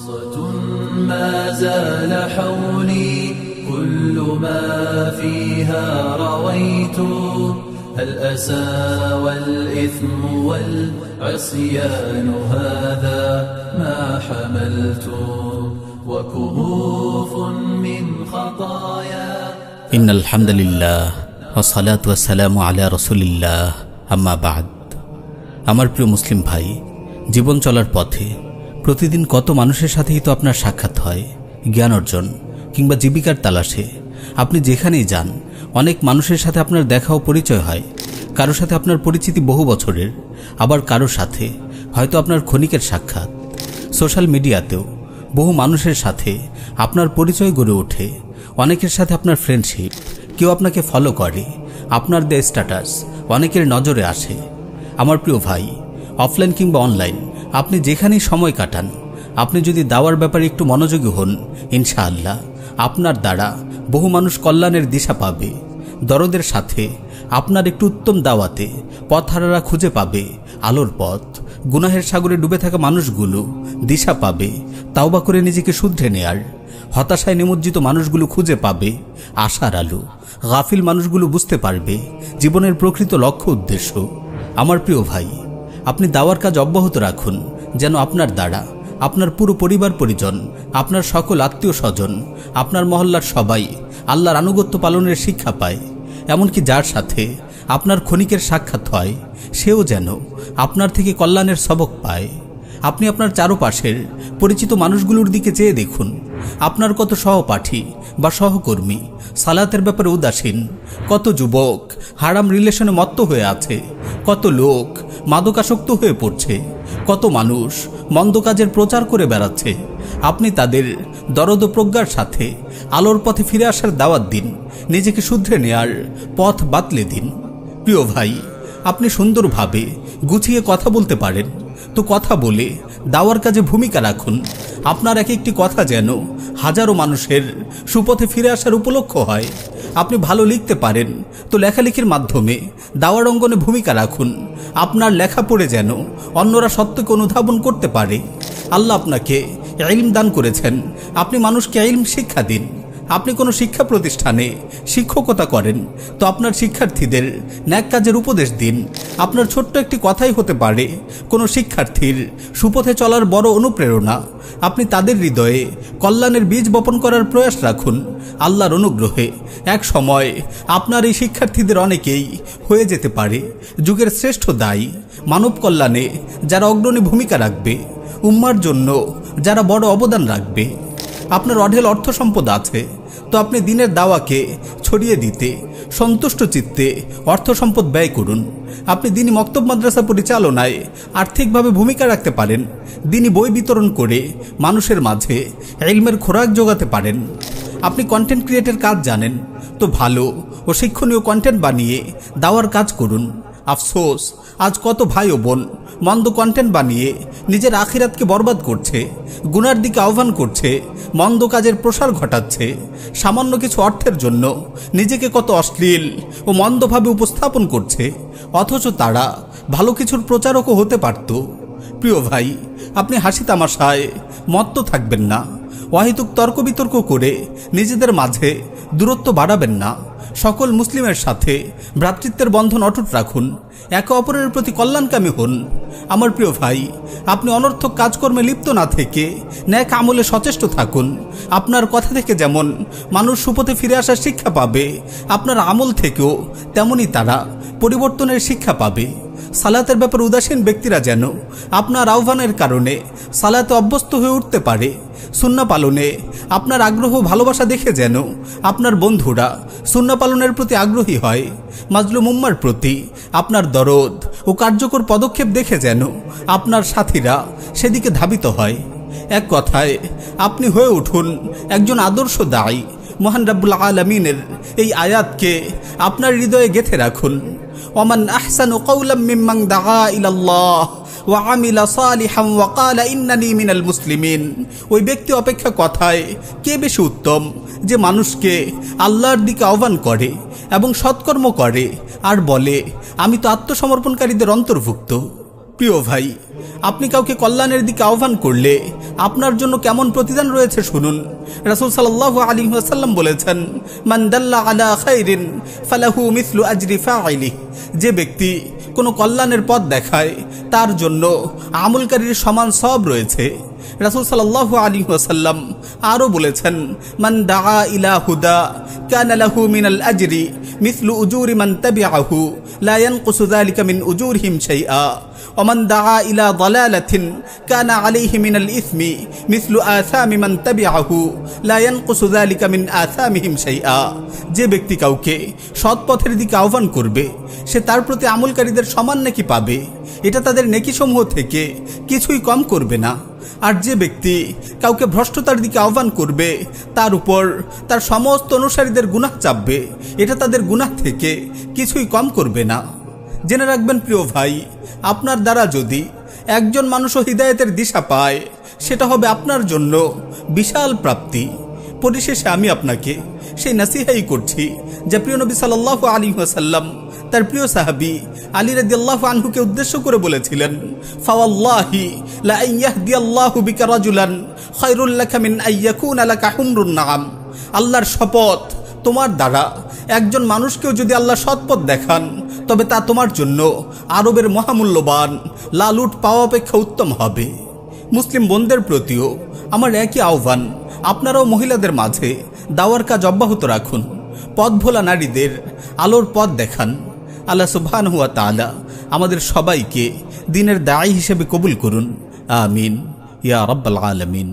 قصة ما زال حولي كل ما فيها رويت الأسى والإثم والعصيان هذا ما حملت وكهوف من خطايا إن الحمد لله والصلاة والسلام على رسول الله أما بعد। আমার প্রিয় মুসলিম ভাই, জীবন চলার পথে প্রতিদিন কত মানুষের সাথেই তো আপনার সাক্ষাৎ হয়, জ্ঞান অর্জন কিংবা জীবিকার তালাশে আপনি যেখানেই যান অনেক মানুষের সাথে আপনার দেখা ও পরিচয় হয়। কারো সাথে আপনার পরিচিতি বহু বছরের, আবার কারো সাথে হয়তো আপনার ক্ষণিকের সাক্ষাৎ। সোশ্যাল মিডিয়াতেও বহু মানুষের সাথে আপনার পরিচয় গড়ে ওঠে, অনেকের সাথে আপনার ফ্রেন্ডশিপ, কেউ আপনাকে ফলো করে, আপনার দেয়া স্ট্যাটাস অনেকের নজরে আসে। আমার প্রিয় ভাই, অফলাইন কিংবা অনলাইন আপনি যেখানেই সময় কাটান, আপনি যদি দাওয়ার ব্যাপারে একটু মনোযোগী হন, ইনশাআল্লাহ আপনার দ্বারা বহু মানুষ কল্যাণের দিশা পাবে। দরদের সাথে আপনার একটু উত্তম দাওয়াতে পথহারারা খুঁজে পাবে আলোর পথ। গুনাহের সাগরে ডুবে থাকা মানুষগুলো দিশা পাবে তাওবা করে নিজেকে শুধরে নেয়ার। হতাশায় নিমজ্জিত মানুষগুলো খুঁজে পাবে আশার আলো। গাফিল মানুষগুলো বুঝতে পারবে জীবনের প্রকৃত লক্ষ্য উদ্দেশ্য। আমার প্রিয় ভাই, আপনি দাওয়ার কাজ অব্যাহত রাখুন, যেন আপনার দ্বারা আপনার পুরো পরিবার পরিজন, আপনার সকল আত্মীয় স্বজন, আপনার মহল্লার সবাই আল্লাহর আনুগত্য পালনের শিক্ষা পায়। এমনকি যার সাথে আপনার ক্ষণিকের সাক্ষাৎ হয়, সেও যেন আপনার থেকে কল্যাণের সবক পায়। আপনি আপনার চারপাশের পরিচিত মানুষগুলোর দিকে চেয়ে দেখুন, আপনার কত সহপাঠী বা সহকর্মী সালাতের ব্যাপারে উদাসীন, কত যুবক হারাম রিলেশনে মত্ত হয়ে আছে, কত লোক মাদকাসক্ত হয়ে পড়ছে, কত মানুষ মন্দ কাজের প্রচার করে বেড়াচ্ছে। আপনি তাদের দরদ প্রজ্ঞার সাথে আলোর পথে ফিরে আসার দাওয়াত দিন, নিজেকে শুধরে নেয়ার পথ বাতলে দিন। প্রিয় ভাই, আপনি সুন্দরভাবে গুছিয়ে কথা বলতে পারেন, তো কথা বলে দাওয়ার কাজে ভূমিকা রাখুন। আপনার এক একটি কথা যেন হাজারো মানুষের সুপথে ফিরে আসার উপলক্ষ হয়। আপনি ভালো লিখতে পারেন, তো লেখালেখির মাধ্যমে দাওয়ার অঙ্গনে ভূমিকা রাখুন। আপনার লেখা পড়ে যেন অন্যরা সত্যকে অনুধাবন করতে পারে। আল্লাহ আপনাকে ইলম দান করেছেন, আপনি মানুষকে ইলম শিক্ষা দিন। আপনি কোনো শিক্ষা প্রতিষ্ঠানে শিক্ষকতা করেন, তো আপনার শিক্ষার্থীদের ন্যাক কাজের উপদেশ দিন। আপনার ছোট্ট একটি কথাই হতে পারে কোনো শিক্ষার্থীর সুপথে চলার বড় অনুপ্রেরণা। আপনি তাদের হৃদয়ে কল্যাণের বীজ বপন করার প্রয়াস রাখুন। আল্লাহর অনুগ্রহে এক সময় আপনার এই শিক্ষার্থীদের অনেকেই হয়ে যেতে পারে যুগের শ্রেষ্ঠ দায়ী, মানব কল্যাণে যারা অগ্রণী ভূমিকা রাখবে, উম্মার জন্য যারা বড় অবদান রাখবে। আপনার অঢেল অর্থ সম্পদ আছে, তো আপনি দিনের দাওয়াকে ছড়িয়ে দিতে সন্তুষ্ট চিত্তে অর্থ সম্পদ ব্যয় করুন। আপনি দিনী মক্তব মাদ্রাসা পরিচালনায় আর্থিকভাবে ভূমিকা রাখতে পারেন, দিনী বই বিতরণ করে মানুষের মাঝে ইলমের খোরাক যোগাতে পারেন। আপনি কন্টেন্ট ক্রিয়েটের কাজ জানেন, তো ভালো ও শিক্ষণীয় কন্টেন্ট বানিয়ে দাওয়ার কাজ করুন। আফসোস, আজ কত ভাই ও বোন মন্দ কন্টেন্ট বানিয়ে নিজের আখিরাতকে বরবাদ করছে, গুনার দিকে আহ্বান করছে, মন্দ কাজের প্রসার ঘটাচ্ছে। সামান্য কিছু অর্থের জন্য নিজেকে কত অশ্লীল ও মন্দভাবে উপস্থাপন করছে, অথচ তারা ভালো কিছুর প্রচারকও হতে পারত। প্রিয় ভাই, আপনি হাসি তামাশায় মত্ত থাকবেন না, অহেতুক তর্ক বিতর্ক করে নিজেদের মাঝে দূরত্ব বাড়াবেন না। সকল মুসলিমের সাথে ভ্রাতৃত্বের বন্ধন অটুট রাখুন, একে অপরের প্রতি কল্যাণকামী হন। আমার প্রিয় ভাই, আপনি অনর্থক কাজকর্মে লিপ্ত না থেকে ন্যাক আমলে সচেষ্ট থাকুন। আপনার কথা থেকে যেমন মানুষ সুপথে ফিরে আসার শিক্ষা পাবে, আপনার আমল থেকেও তেমনই তারা পরিবর্তনের শিক্ষা পাবে। সালাতের ব্যাপারে উদাসীন ব্যক্তিরা যেন আপনার আহ্বানের কারণে সালাতে অভ্যস্ত হয়ে উঠতে পারে। সুন্নাহ পালনে আপনার আগ্রহ ভালোবাসা দেখে যেন আপনার বন্ধুরা সুন্নাহ পালনের প্রতি আগ্রহী হয়। মাজলুম উম্মার প্রতি আপনার দরদ ও কার্যকর পদক্ষেপ দেখে যেন আপনার সাথীরা সেদিকে ধাবিত হয়। এক কথায় আপনি হয়ে উঠুন একজন আদর্শ দায়ী। মহান রাব্বুল আলামিনের এই আয়াতকে আপনার হৃদয়ে গেঁথে রাখুন। ওমান আহসানু কাওলাম মিম্মান দাআ ইলাল্লাহ ওয়া আমিলা সালিহান ওয়া ক্বালা ইন্নানি মিনাল মুসলিমিন। ওই ব্যক্তি অপেক্ষা কথায় কে বেশি উত্তম, যে মানুষকে আল্লাহর দিকে আহ্বান করে এবং সৎকর্ম করে আর বলে আমি তো আত্মসমর্পণকারীদের অন্তর্ভুক্ত। প্রিয় ভাই, আপনি কাউকে কল্যাণের দিকে আহ্বান করলে আপনার জন্য কেমন প্রতিদান রয়েছে শুনুন। রাসূল সাল্লাল্লাহু আলাইহি ওয়াসাল্লাম বলেছেন, মান দাল্লা আলা খাইরিন ফালাহু মিসলু আজরি ফাইলিহি, যে ব্যক্তি কোনো কল্যাণের পথ দেখায় তার জন্য আমলকারীর সমান সওয়াব রয়েছে। রাসূল সাল্লাল্লাহু আলাইহি ওয়াসাল্লাম আরও বলেছেন, মান দাআ ইলা হুদা কানা লাহু মিনাল আজরি মিসলু উজুরি মান তাবিআহু লা ইয়ানকুসু যালিকা মিন উজুরিহিম শাইআ ওয়া মান দাআ ইলা দালালাতিন কানা আলাইহি মিনাল ইসমি মিসলু আসামি মান তাবিআহু লা ইয়ানকুসু যালিকা মিন আসামিহিম শাইআ। যে ব্যক্তি কাউকে সৎ পথের দিকে আহ্বান করবে সে তার প্রতি আমলকারীদের সমান নেকি পাবে, এটা তাদের নেকিসমূহ থেকে কিছুই কম করবে না। আর যে ব্যক্তি কাউকে ভ্রষ্টতার দিকে আহ্বান করবে তার উপর তার সমস্ত অনুসারীদের গুনাহ চাপবে, এটা তাদের গুনাহ থেকে কিছুই কম করবে না। জেনে রাখবেন প্রিয় ভাই, আপনার দ্বারা যদি একজন মানুষও হিদায়াতের দিশা পায় সেটা হবে আপনার জন্য বিশাল প্রাপ্তি। পরিশেষে আমি আপনাকে সেই নসিহাই করছি যে প্রিয় নবী সাল্লাল্লাহু আলাইহি ওয়াসাল্লাম তার প্রিয় সাহাবী আলী রাদিয়াল্লাহু আনহুকে উদ্দেশ্য করে বলেছিলেন, ফাওয়াল্লাহি লা আন ইয়াহদিয়াল্লাহু বিকা রাজুলান খায়রুল লাকা মিন আন ইয়াকুনা লাকা হুমরুন নাআম। আল্লাহর শপথ, তোমার দ্বারা একজন মানুষকেও যদি আল্লাহ সৎপথ দেখান তবে তা তোমার জন্য আরবের মহামূল্যবান লাল উট পাওয়া অপেক্ষা উত্তম হবে। মুসলিম বোনদের প্রতিও আমার একই আহ্বান, আপনারাও মহিলাদের মাঝে দাওয়ার কাজ অব্যাহত রাখুন, পথ ভোলা নারীদের আলোর পথ দেখান। আল্লাহ সুবহানাহু ওয়া তাআলা আমাদের সবাইকে দ্বীনের দায়ী হিসেবে কবুল করুন। আমিন ইয়া রাব্বাল আলামিন।